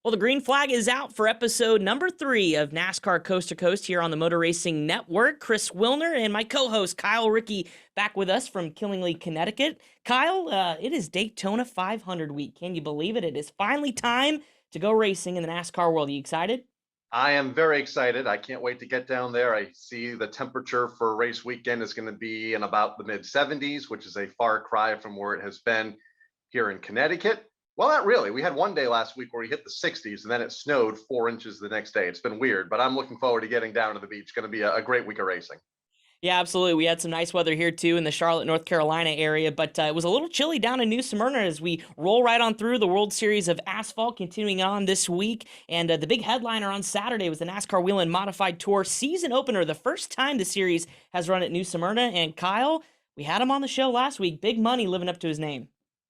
Well, the green flag is out for episode number 3 of NASCAR Coast to Coast here on the Motor Racing Network. Chris Wilner and my co-host Kyle Rickey back with us from Killingly, Connecticut. Kyle, it is Daytona 500 week. Can you believe it? It is finally time to go racing in the NASCAR world. Are you excited? I am very excited. I can't wait to get down there. I see the temperature for race weekend is going to be in about the mid 70s, which is a far cry from where it has been here in Connecticut. Well, not really. We had one day last week where we hit the 60s and then it snowed 4 inches the next day. It's been weird, but I'm looking forward to getting down to the beach. It's going to be a great week of racing. Yeah, absolutely. We had some nice weather here too in the Charlotte, North Carolina area, but it was a little chilly down in New Smyrna as we roll right on through the World Series of Asphalt continuing on this week. And the big headliner on Saturday was the NASCAR Whelen Modified Tour season opener, the first time the series has run at New Smyrna. And Kyle, we had him on the show last week. Big money living up to his name.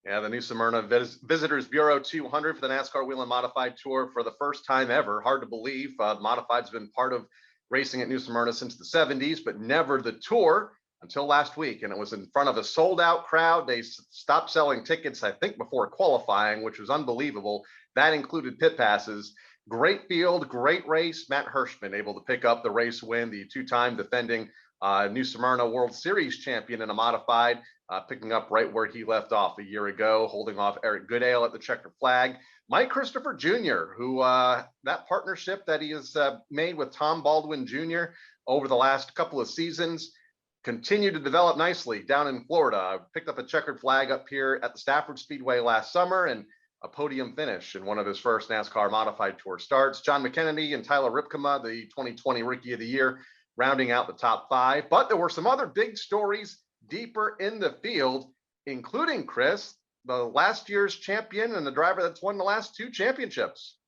Yeah, the New Smyrna Visitors Bureau 200 for the NASCAR Whelen Modified Tour for the first time ever. Hard to believe. Modified's been part of racing at New Smyrna since the 70s, but never the tour until last week. And it was in front of a sold out crowd. They stopped selling tickets, I think, before qualifying, which was unbelievable. That included pit passes. Great field, great race. Matt Hirschman able to pick up the race win, the two-time defending New Smyrna World Series champion in a modified, picking up right where he left off a year ago, holding off Eric Goodale at the checkered flag. Mike Christopher Jr., who that partnership that he has made with Tom Baldwin Jr. over the last couple of seasons continued to develop nicely down in Florida. Picked up a checkered flag up here at the Stafford Speedway last summer and a podium finish in one of his first NASCAR Modified Tour starts. John McKennedy and Tyler Ripkema, the 2020 Rookie of the Year, rounding out the top 5. But there were some other big stories deeper in the field, including, Chris, the last year's champion and the driver that's won the last 2 championships.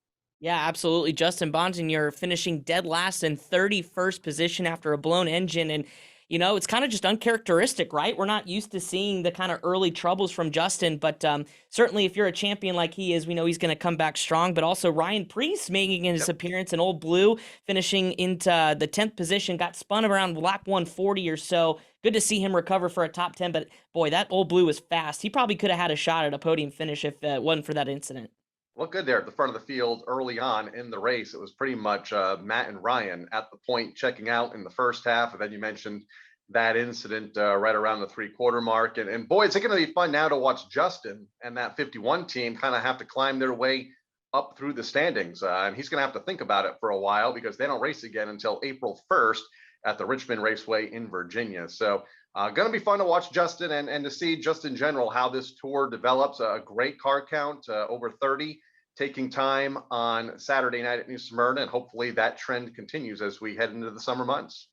Yeah, absolutely. Justin Bonsignor finishing dead last in 31st position after a blown engine. And, you know, it's kind of just uncharacteristic, right? We're not used to seeing the kind of early troubles from Justin, but certainly if you're a champion like he is, we know he's going to come back strong. But also Ryan Preece making his appearance in Old Blue, finishing into the 10th position, got spun around lap 140 or so. Good to see him recover for a top 10, but boy, that Old Blue was fast. He probably could have had a shot at a podium finish if it wasn't for that incident. Looked good there at the front of the field early on in the race. It was pretty much Matt and Ryan at the point checking out in the first half. And then you mentioned that incident right around the 3/4 mark. And boy, it's going to be fun now to watch Justin and that 51 team kind of have to climb their way up through the standings. And he's going to have to think about it for a while because they don't race again until April 1st at the Richmond Raceway in Virginia. So going to be fun to watch Justin and to see just in general how this tour develops. A great car count, over 30, taking time on Saturday night at New Smyrna, and hopefully that trend continues as we head into the summer months.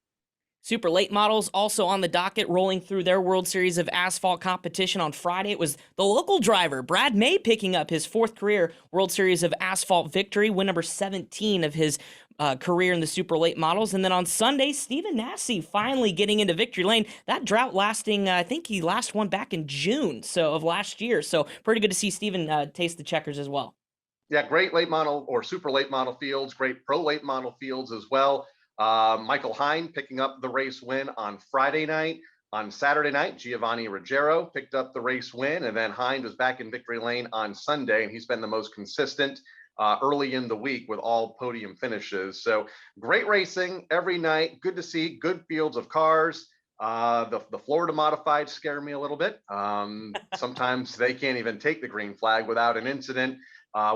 Super late models also on the docket, rolling through their World Series of Asphalt competition on Friday. It was the local driver, Brad May, picking up his 4th career World Series of Asphalt victory, win number 17 of his career in the super late models. And then on Sunday, Stephen Nasse finally getting into victory lane. That drought lasting, I think he last won back in June of last year. So pretty good to see Stephen taste the checkers as well. Yeah, great late model or super late model fields, great pro late model fields as well. Michael Hine picking up the race win on Friday night. On Saturday night, Giovanni Ruggiero picked up the race win, and then Hine was back in victory lane on Sunday, and he's been the most consistent early in the week with all podium finishes. So great racing every night. Good to see good fields of cars. The Florida modifieds scare me a little bit. Sometimes they can't even take the green flag without an incident,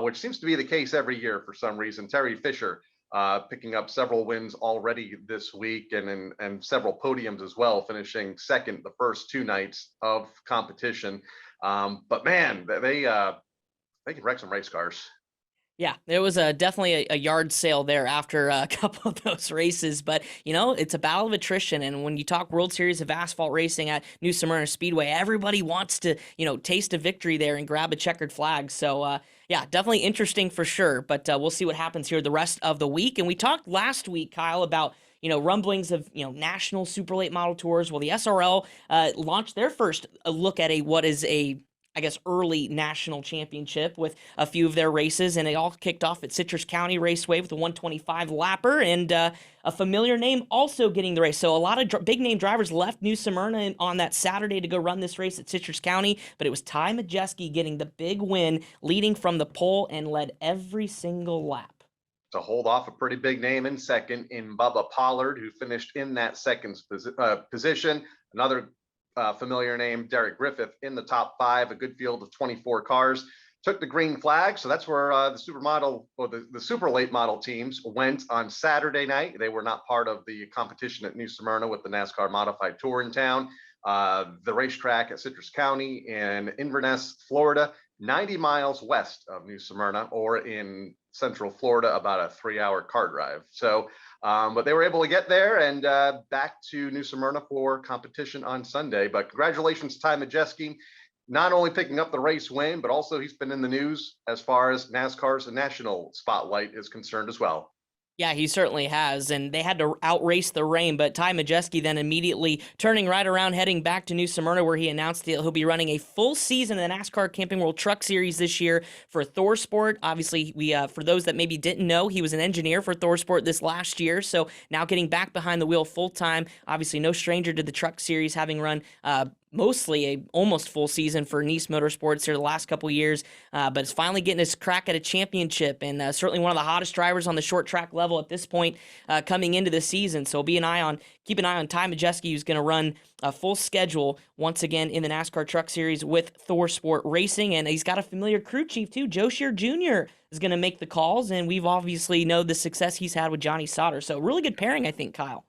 which seems to be the case every year for some reason. Terry Fisher picking up several wins already this week and several podiums as well, finishing second the first 2 nights of competition. But man, they can wreck some race cars. Yeah, there was definitely a yard sale there after a couple of those races. But, you know, it's a battle of attrition. And when you talk World Series of Asphalt racing at New Smyrna Speedway, everybody wants to, you know, taste a victory there and grab a checkered flag. So, yeah, definitely interesting for sure. But we'll see what happens here the rest of the week. And we talked last week, Kyle, about rumblings of, national super late model tours. Well, the SRL launched their first look at I guess, early national championship with a few of their races, and it all kicked off at Citrus County Raceway with a 125 lapper, and a familiar name also getting the race. So a lot of big name drivers left New Smyrna on that Saturday to go run this race at Citrus County, but it was Ty Majeski getting the big win, leading from the pole and led every single lap. To hold off a pretty big name in second in Bubba Pollard, who finished in that second position. Another familiar name, Derek Griffith, in the top 5, a good field of 24 cars. Took the green flag, so that's where the supermodel or the super late model teams went on Saturday night. They were not part of the competition at New Smyrna with the NASCAR Modified Tour in town. The racetrack at Citrus County in Inverness, Florida, 90 miles west of New Smyrna, or in Central Florida, about a 3-hour car drive. So, but they were able to get there and back to New Smyrna for competition on Sunday. But congratulations, Ty Majeski, not only picking up the race win, but also he's been in the news as far as NASCAR's national spotlight is concerned as well. Yeah, he certainly has, and they had to outrace the rain, but Ty Majeski then immediately turning right around, heading back to New Smyrna, where he announced that he'll be running a full season in the NASCAR Camping World Truck Series this year for ThorSport. Obviously, for those that maybe didn't know, he was an engineer for ThorSport this last year, so now getting back behind the wheel full-time. Obviously, no stranger to the Truck Series, having run mostly a almost full season for Nice Motorsports here the last couple years, but it's finally getting his crack at a championship, and certainly one of the hottest drivers on the short track level at this point coming into the season. So keep an eye on Ty Majeski, who's going to run a full schedule once again in the NASCAR Truck Series with ThorSport Racing, and he's got a familiar crew chief too. Joe Shear Jr. is going to make the calls, and we've obviously know the success he's had with Johnny Sauter. So really good pairing, I think, Kyle.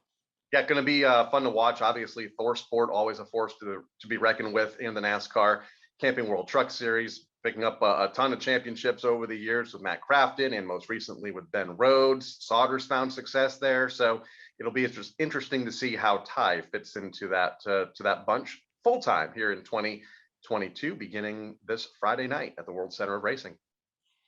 Yeah, going to be fun to watch. Obviously, ThorSport, always a force to be reckoned with in the NASCAR Camping World Truck Series, picking up a ton of championships over the years with Matt Crafton and most recently with Ben Rhodes. Sauter's found success there. So it'll be interesting to see how Ty fits into that bunch full-time here in 2022, beginning this Friday night at the World Center of Racing.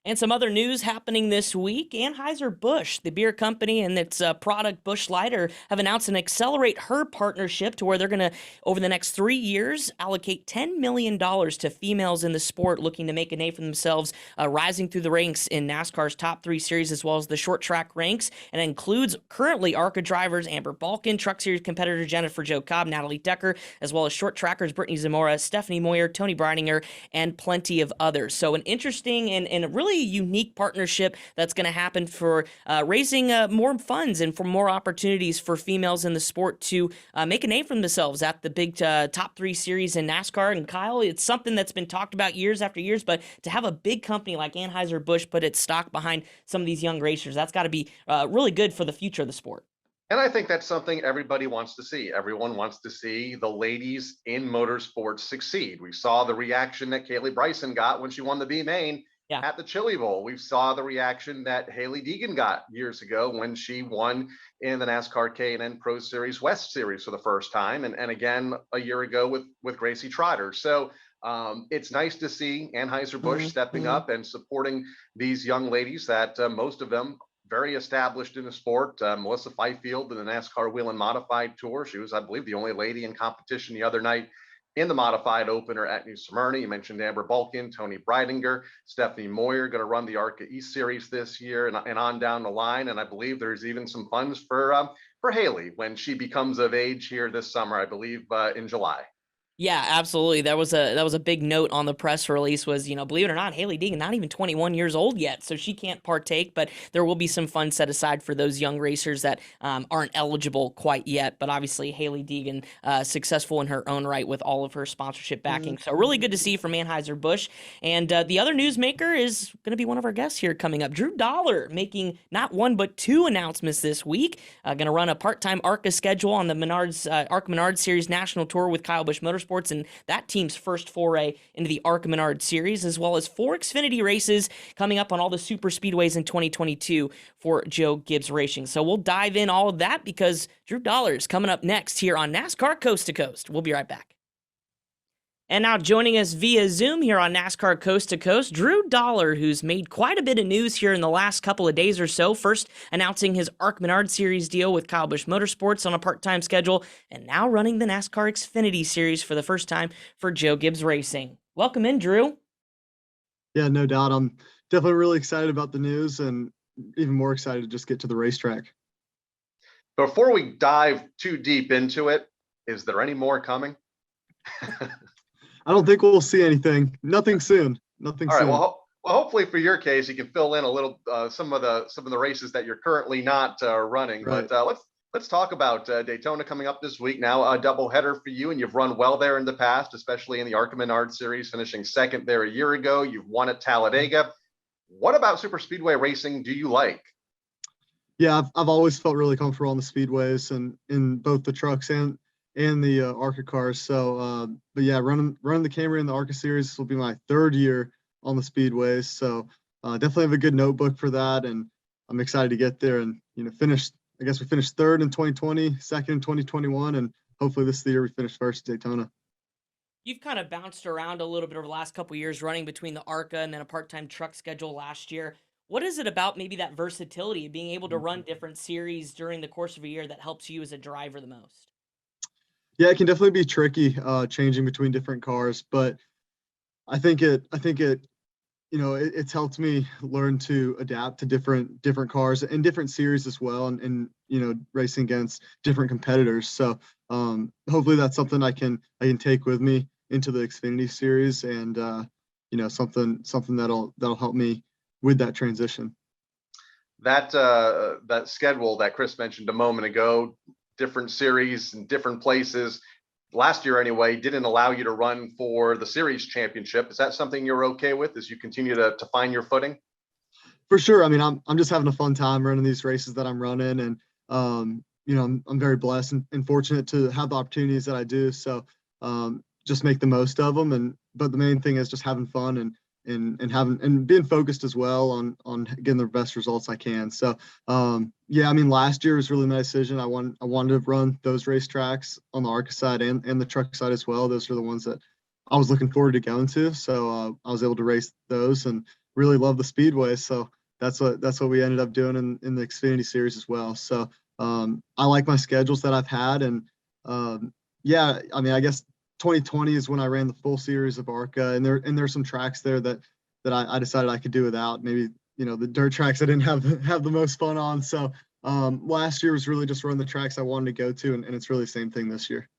And some other news happening this week. Anheuser-Busch, the beer company, and its product Busch Lighter have announced an Accelerate Her partnership to where they're going to, over the next 3 years, allocate $10 million to females in the sport looking to make a name for themselves, rising through the ranks in NASCAR's top 3 series as well as the short track ranks. And it includes currently ARCA drivers Amber Balkin, Truck Series competitor Jennifer Jo Cobb, Natalie Decker, as well as short trackers Brittany Zamora, Stephanie Moyer, Tony Breidinger, and plenty of others. So an interesting and really unique partnership that's going to happen for raising more funds and for more opportunities for females in the sport to make a name for themselves at the big top 3 series in NASCAR. And Kyle, it's something that's been talked about years after years, but to have a big company like Anheuser-Busch put its stock behind some of these young racers, that's got to be really good for the future of the sport. And I think that's something everybody wants to see. Everyone wants to see the ladies in motorsports succeed. We saw the reaction that Kaylee Bryson got when she won the B Main at the Chili Bowl. We saw the reaction that Hailie Deegan got years ago when she won in the NASCAR K&N Pro Series West Series for the first time, and again a year ago with Gracie Trotter. So it's nice to see Anheuser-Busch stepping up and supporting these young ladies that most of them very established in the sport. Melissa Fifield in the NASCAR Wheel and Modified Tour. She was, I believe, the only lady in competition the other night in the modified opener at New Smyrna. You mentioned Amber Balkin, Tony Breidinger, Stephanie Moyer going to run the ARCA East Series this year and on down the line. And I believe there's even some funds for Hailie when she becomes of age here this summer, I believe in July. Yeah, absolutely. That was a big note on the press release was, believe it or not, Hailie Deegan not even 21 years old yet, so she can't partake, but there will be some funds set aside for those young racers that aren't eligible quite yet. But obviously, Hailie Deegan successful in her own right with all of her sponsorship backing. So really good to see from Anheuser-Busch. And the other newsmaker is going to be one of our guests here coming up. Drew Dollar making not one but 2 announcements this week. Going to run a part-time ARCA schedule on the ARCA Menards Series National Tour with Kyle Busch Motorsports and that team's first foray into the ARCA Menards Series, as well as 4 Xfinity races coming up on all the super speedways in 2022 for Joe Gibbs Racing. So we'll dive in all of that because Drew Dollar is coming up next here on NASCAR Coast to Coast. We'll be right back. And now joining us via Zoom here on NASCAR Coast to Coast, Drew Dollar, who's made quite a bit of news here in the last couple of days or so. First announcing his ARCA Menards Series deal with Kyle Busch Motorsports on a part-time schedule, and now running the NASCAR Xfinity Series for the first time for Joe Gibbs Racing. Welcome in, Drew. Yeah, no doubt. I'm definitely really excited about the news and even more excited to just get to the racetrack. Before we dive too deep into it, is there any more coming? I don't think we'll see anything. Nothing soon. Nothing All right. soon. Well, hopefully for your case, you can fill in a little some of the races that you're currently not running. Right. But let's talk about Daytona coming up this week. Now a doubleheader for you, and you've run well there in the past, especially in the ARCA Menard Series, finishing second there a year ago. You've won at Talladega. What about super speedway racing do you like? Yeah, I've always felt really comfortable on the speedways and in both the trucks and the ARCA cars. So, but yeah, running the Camry in the ARCA series, this will be my third year on the speedways. So, definitely have a good notebook for that, and I'm excited to get there and finish. I guess we finished third in 2020, second in 2021, and hopefully this is the year we finish first at Daytona. You've kind of bounced around a little bit over the last couple years, running between the ARCA and then a part-time truck schedule last year. What is it about maybe that versatility, being able to run different series during the course of a year, that helps you as a driver the most? Yeah, it can definitely be tricky changing between different cars, but I think it's helped me learn to adapt to different cars and different series as well, and racing against different competitors. So hopefully that's something I can take with me into the Xfinity series, and something that'll help me with that transition. That schedule that Chris mentioned a moment ago, different series and different places. Last year anyway, didn't allow you to run for the series championship. Is that something you're okay with as you continue to find your footing? For sure. I mean, I'm just having a fun time running these races that I'm running, and I'm very blessed and fortunate to have the opportunities that I do. So just make the most of them, but the main thing is just having fun and having and being focused as well on getting the best results I can. So yeah, I mean, last year was really my decision. I wanted to run those racetracks on the ARCA side and the truck side as well. Those are the ones that I was looking forward to going to. So I was able to race those and really love the speedway. So that's what we ended up doing in the Xfinity series as well. So I like my schedules that I've had, and yeah, I mean, I guess 2020 is when I ran the full series of ARCA, and there's some tracks there that I decided I could do without. Maybe the dirt tracks I didn't have the most fun on. So last year was really just run the tracks I wanted to go to, and it's really the same thing this year.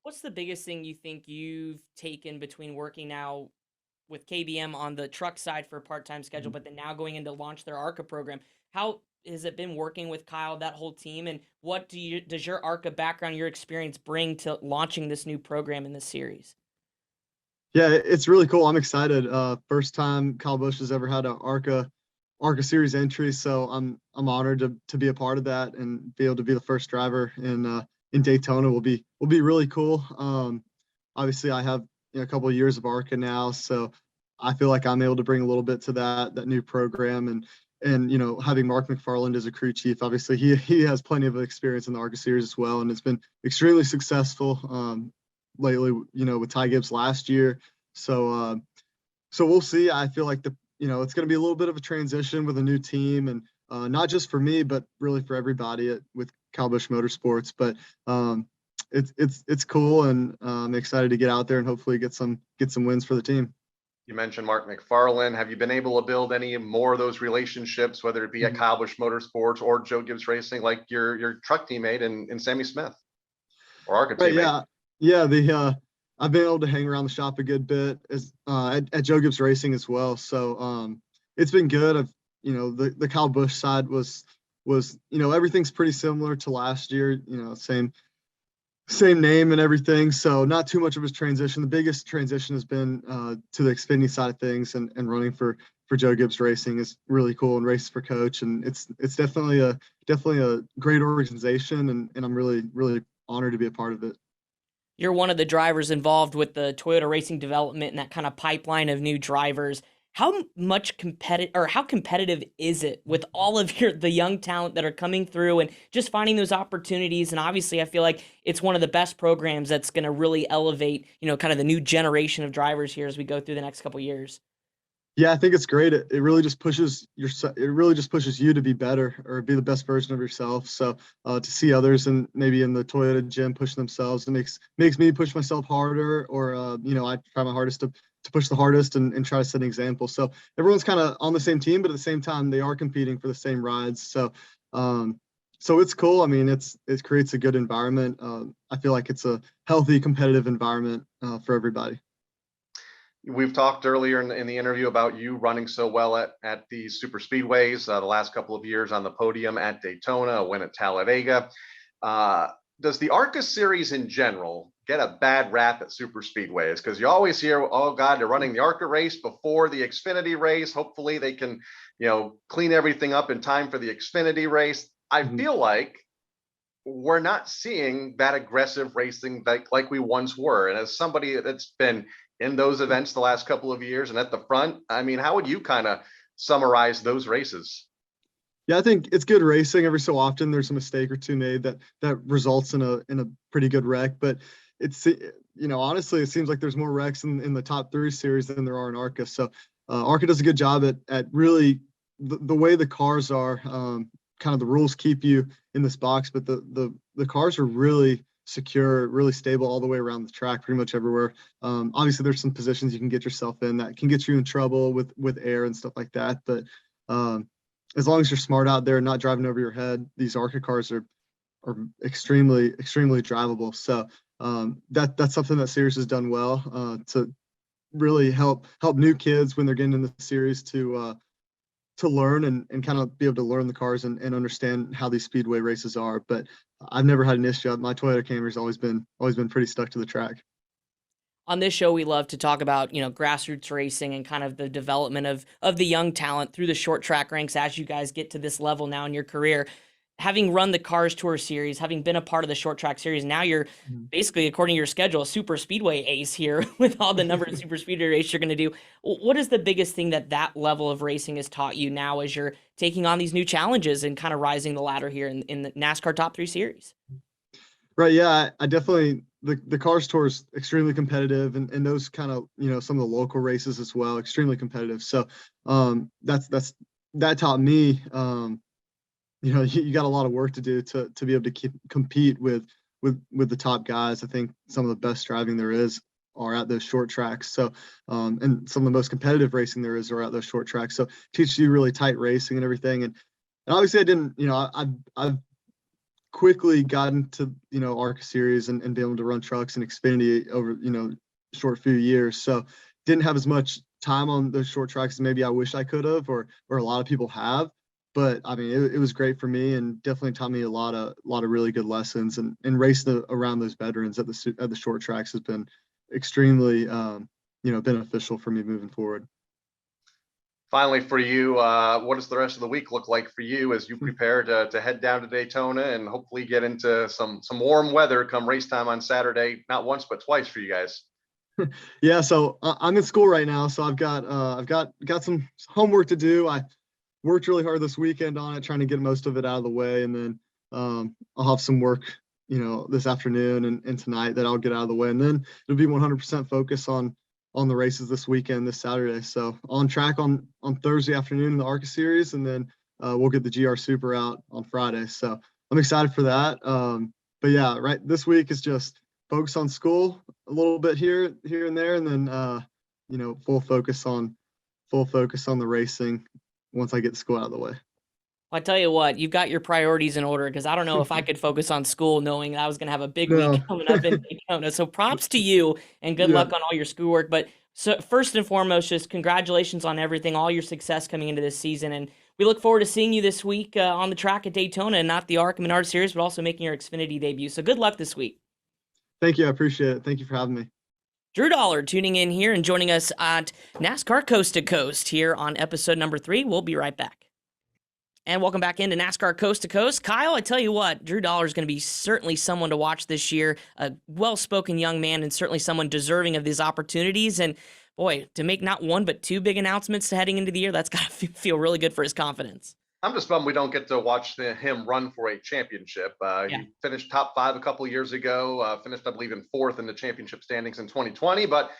What's the biggest thing you think you've taken between working now with KBM on the truck side for a part-time schedule, but then now going in to launch their ARCA program? How has it been working with Kyle, that whole team, and what does your ARCA background, your experience, bring to launching this new program in this series? Yeah, it's really cool. I'm excited. First time Kyle Busch has ever had an ARCA series entry, so I'm honored to be a part of that and be able to be the first driver in Daytona. Will be really cool. Obviously, I have a couple of years of ARCA now, so I feel like I'm able to bring a little bit to that new program, and having Mark McFarland as a crew chief. Obviously, he has plenty of experience in the ARCA series as well, and it's been extremely successful lately. With Ty Gibbs last year. So we'll see. I feel like it's going to be a little bit of a transition with a new team, and not just for me, but really for everybody with Kyle Busch Motorsports. But it's cool, and I'm excited to get out there and hopefully get some wins for the team. You mentioned Mark McFarland. Have you been able to build any more of those relationships, whether it be at Kyle Busch Motorsports or Joe Gibbs Racing, like your truck teammate in Sammy Smith, or ARCA Right, teammate? yeah. I've been able to hang around the shop a good bit as at Joe Gibbs Racing as well. So it's been good. The Kyle Busch side was everything's pretty similar to last year. Same name and everything. So not too much of a transition. The biggest transition has been to the Xfinity side of things, and running for Joe Gibbs Racing is really cool, and races for Coach, and it's definitely a great organization, and I'm really honored to be a part of it. You're one of the drivers involved with the Toyota Racing development and that kind of pipeline of new drivers. How much how competitive is it with all of the young talent that are coming through and just finding those opportunities? And obviously, I feel like it's one of the best programs that's going to really elevate, kind of the new generation of drivers here as we go through the next couple years. Yeah, I think it's great. It really just pushes it really just pushes you to be better or be the best version of yourself. So to see others and maybe in the Toyota gym pushing themselves, it makes me push myself harder. Or I try my hardest to push the hardest and try to set an example. So everyone's kind of on the same team, but at the same time they are competing for the same rides. So it's cool. I mean, it creates a good environment. I feel like it's a healthy, competitive environment for everybody. We've talked earlier in the interview about you running so well at these super speedways, the last couple of years on the podium at Daytona, a win at Talladega. Does the ARCA series in general get a bad rap at super speedways? Because you always hear, oh God, they're running the ARCA race before the Xfinity race. Hopefully they can, clean everything up in time for the Xfinity race. I feel like we're not seeing that aggressive racing like we once were. And as somebody that's been in those events the last couple of years and at the front, I mean, how would you kind of summarize those races? Yeah, I think it's good racing. Every so often there's a mistake or two made that results in a pretty good wreck. But it's honestly, it seems like there's more wrecks in the top three series than there are in ARCA. So ARCA does a good job at really the way the cars are. Kind of the rules keep you in this box, but the cars are really secure, really stable all the way around the track, pretty much everywhere. Obviously, there's some positions you can get yourself in that can get you in trouble with air and stuff like that. But as long as you're smart out there and not driving over your head, these ARCA cars are extremely drivable. So that's something that series has done well to really help new kids when they're getting in the series to learn and kind of be able to learn the cars and understand how these speedway races are. But I've never had an issue. My Toyota Camry's always been pretty stuck to the track. On this show, we love to talk about, grassroots racing and kind of the development of the young talent through the short track ranks as you guys get to this level now in your career. Having run the Cars Tour series, having been a part of the short track series, now you're basically, according to your schedule, a super speedway ace here with all the number of super speedway races you're going to do. What is the biggest thing that level of racing has taught you now as you're taking on these new challenges and kind of rising the ladder here in the NASCAR Top 3 series? Right. Yeah, I definitely, the Cars Tour is extremely competitive and those kind of, some of the local races as well, extremely competitive. So that taught me, you got a lot of work to do to be able to compete with the top guys. I think some of the best driving there is are at those short tracks. So and some of the most competitive racing there is are at those short tracks. So it teaches you really tight racing and everything. And obviously I didn't, I've quickly gotten to ARCA series and be able to run trucks and Xfinity over short few years. So didn't have as much time on those short tracks as maybe I wish I could have or a lot of people have. But I mean, it was great for me and definitely taught me a lot of really good lessons. And racing around those veterans at the short tracks has been extremely beneficial for me moving forward. Finally, for you, what does the rest of the week look like for you as you prepare to head down to Daytona and hopefully get into some warm weather come race time on Saturday? Not once, but twice for you guys. Yeah, so I'm in school right now, so I've got some homework to do. I worked really hard this weekend on it, trying to get most of it out of the way, and then I'll have some work, this afternoon and tonight that I'll get out of the way, and then it'll be 100% focus on the races this weekend, this Saturday. So on track on Thursday afternoon in the ARCA series, and then we'll get the GR Super out on Friday. So I'm excited for that. But yeah, right, this week is just focus on school a little bit here and there, and then full focus on the racing once I get school out of the way. I tell you what, you've got your priorities in order because I don't know if I could focus on school knowing I was going to have a big No. week coming up in Daytona. So props to you and good Yeah. luck on all your schoolwork. But so first and foremost, just congratulations on everything, all your success coming into this season. And we look forward to seeing you this week on the track at Daytona and not the ARCA Menard Series, but also making your Xfinity debut. So good luck this week. Thank you. I appreciate it. Thank you for having me. Drew Dollar tuning in here and joining us at NASCAR Coast to Coast here on episode number 3. We'll be right back. And welcome back into NASCAR Coast to Coast. Kyle, I tell you what, Drew Dollar is going to be certainly someone to watch this year, a well-spoken young man and certainly someone deserving of these opportunities. And boy, to make not one but 2 big announcements heading into the year, that's got to feel really good for his confidence. I'm just bummed we don't get to watch him run for a championship. He finished top 5 a couple of years ago, finished, I believe, in 4th in the championship standings in 2020, but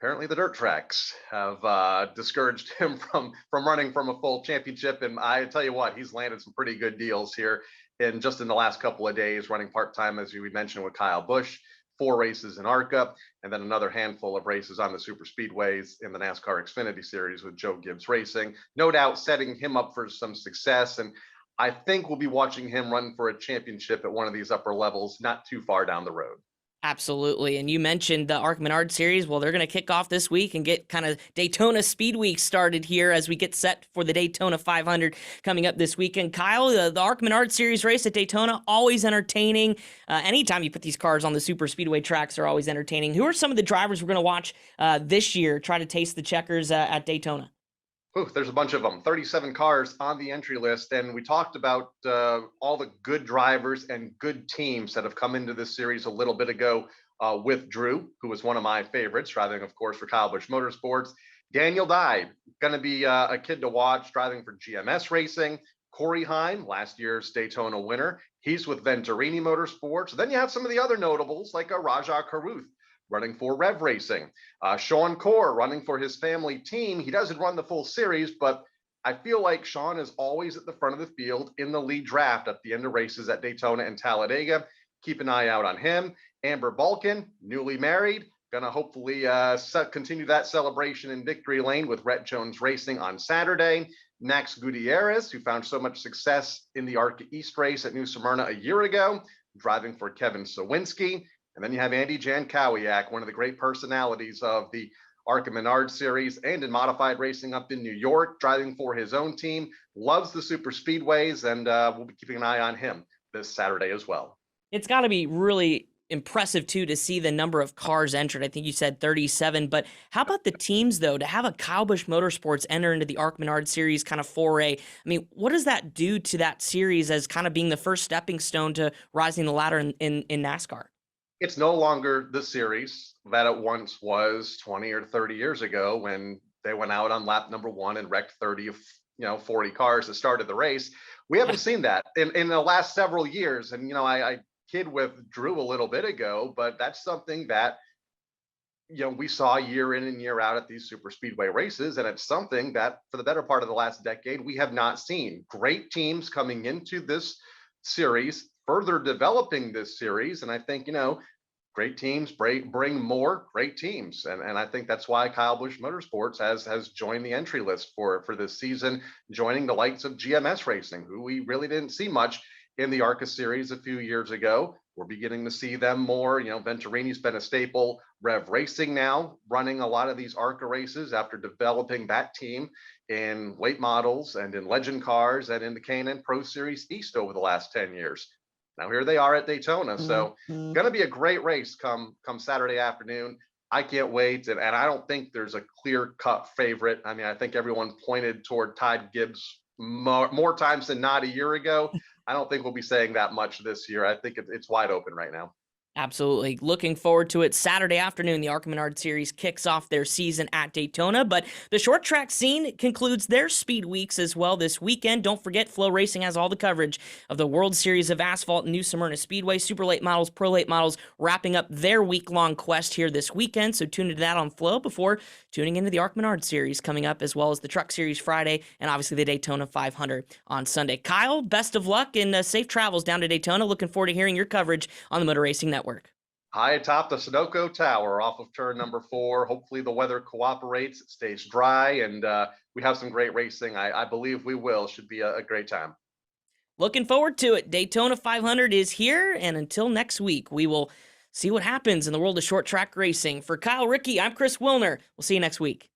Apparently the dirt tracks have discouraged him from running from a full championship. And I tell you what, he's landed some pretty good deals here in just in the last couple of days, running part-time, as you mentioned, with Kyle Busch, 4 races in ARCA, and then another handful of races on the super speedways in the NASCAR Xfinity Series with Joe Gibbs Racing. No doubt setting him up for some success. And I think we'll be watching him run for a championship at one of these upper levels not too far down the road. Absolutely. And you mentioned the ARC Menard series. Well, they're going to kick off this week and get kind of Daytona Speed Week started here as we get set for the Daytona 500 coming up this weekend. Kyle, the ARC Menard series race at Daytona, always entertaining. Anytime you put these cars on the super speedway tracks are always entertaining. Who are some of the drivers we're going to watch this year try to taste the checkers at Daytona? Ooh, there's a bunch of them, 37 cars on the entry list. And we talked about all the good drivers and good teams that have come into this series a little bit ago with Drew, who was one of my favorites, driving, of course, for Kyle Busch Motorsports. Daniel Dye, going to be a kid to watch, driving for GMS Racing. Corey Heim, last year's Daytona winner. He's with Venturini Motorsports. Then you have some of the other notables like Rajah Caruth, running for Rev Racing. Sean Core running for his family team. He doesn't run the full series, but I feel like Sean is always at the front of the field in the lead draft at the end of races at Daytona and Talladega. Keep an eye out on him. Amber Balkin, newly married, gonna hopefully continue that celebration in victory lane with Rhett Jones Racing on Saturday. Max Gutierrez, who found so much success in the ARCA East race at New Smyrna a year ago, driving for Kevin Sawinski. And then you have Andy Jankowiak, one of the great personalities of the ARCA Menard series and in modified racing up in New York, driving for his own team, loves the super speedways, and we'll be keeping an eye on him this Saturday as well. It's got to be really impressive, too, to see the number of cars entered. I think you said 37, but how about the teams, though, to have a Kyle Busch Motorsports enter into the ARC Menard series kind of foray? I mean, what does that do to that series as kind of being the first stepping stone to rising the ladder in NASCAR? It's no longer the series that it once was 20 or 30 years ago when they went out on lap number 1 and wrecked 30 of 40 cars that started the race. We haven't seen that in the last several years. And I kid with Drew a little bit ago, but that's something that we saw year in and year out at these super speedway races. And it's something that for the better part of the last decade, we have not seen. Great teams coming into this series, further developing this series. And I think, great teams bring more great teams. And I think that's why Kyle Busch Motorsports has joined the entry list for this season, joining the likes of GMS Racing, who we really didn't see much in the ARCA series a few years ago. We're beginning to see them more. Venturini's been a staple. Rev Racing now running a lot of these ARCA races after developing that team in late models and in legend cars and in the K&N Pro Series East over the last 10 years. Now here they are at Daytona. So going to be a great race come Saturday afternoon. I can't wait. And I don't think there's a clear-cut favorite. I mean, I think everyone pointed toward Ty Gibbs more times than not a year ago. I don't think we'll be saying that much this year. I think it's wide open right now. Absolutely. Looking forward to it. Saturday afternoon, the ARCA Menard series kicks off their season at Daytona, but the short track scene concludes their speed weeks as well this weekend. Don't forget, Flow Racing has all the coverage of the World Series of Asphalt New Smyrna Speedway, Super Late Models, Pro Late Models, wrapping up their week-long quest here this weekend. So tune into that on Flow before tuning into the ARC Menard series coming up, as well as the Truck Series Friday, and obviously the Daytona 500 on Sunday. Kyle, best of luck and safe travels down to Daytona. Looking forward to hearing your coverage on the Motor Racing Network. High atop the Sunoco Tower off of turn number 4. Hopefully the weather cooperates, it stays dry, and we have some great racing. I believe we will. Should be a great time. Looking forward to it. Daytona 500 is here, and until next week, we will see what happens in the world of short track racing. For Kyle, Rickey, I'm Chris Wilner. We'll see you next week.